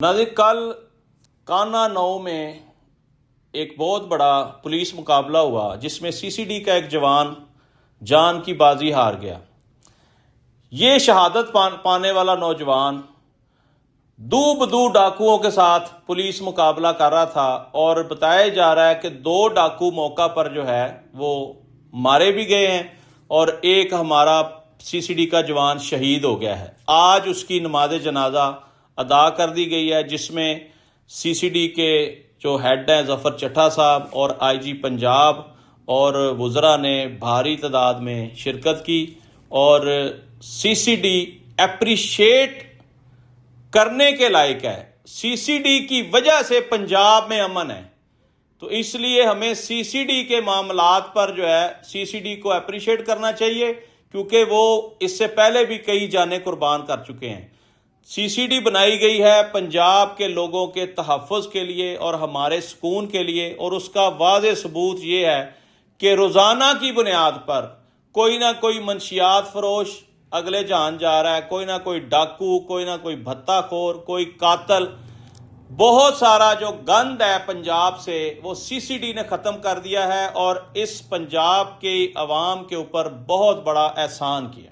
ناظرین، کل کانا نو میں ایک بہت بڑا پولیس مقابلہ ہوا جس میں سی سی ڈی کا ایک جوان جان کی بازی ہار گیا۔ یہ شہادت پانے والا نوجوان دو بدو ڈاکوؤں کے ساتھ پولیس مقابلہ کر رہا تھا اور بتایا جا رہا ہے کہ 2 ڈاکو موقع پر جو ہے وہ مارے بھی گئے ہیں اور ایک ہمارا سی سی ڈی کا جوان شہید ہو گیا ہے۔ آج اس کی نماز جنازہ ادا کر دی گئی ہے جس میں سی سی ڈی کے جو ہیڈ ہیں ظفر چٹھا صاحب اور آئی جی پنجاب اور وزراء نے بھاری تعداد میں شرکت کی، اور سی سی ڈی اپریشیٹ کرنے کے لائق ہے۔ سی سی ڈی کی وجہ سے پنجاب میں امن ہے، تو اس لیے ہمیں سی سی ڈی کے معاملات پر جو ہے سی سی ڈی کو اپریشیٹ کرنا چاہیے، کیونکہ وہ اس سے پہلے بھی کئی جانیں قربان کر چکے ہیں۔ سی سی ڈی بنائی گئی ہے پنجاب کے لوگوں کے تحفظ کے لیے اور ہمارے سکون کے لیے، اور اس کا واضح ثبوت یہ ہے کہ روزانہ کی بنیاد پر کوئی نہ کوئی منشیات فروش اگلے جہان جا رہا ہے، کوئی نہ کوئی ڈاکو، کوئی نہ کوئی بھتہ خور، کوئی قاتل۔ بہت سارا جو گند ہے پنجاب سے وہ سی سی ڈی نے ختم کر دیا ہے اور اس پنجاب کی عوام کے اوپر بہت بڑا احسان کیا۔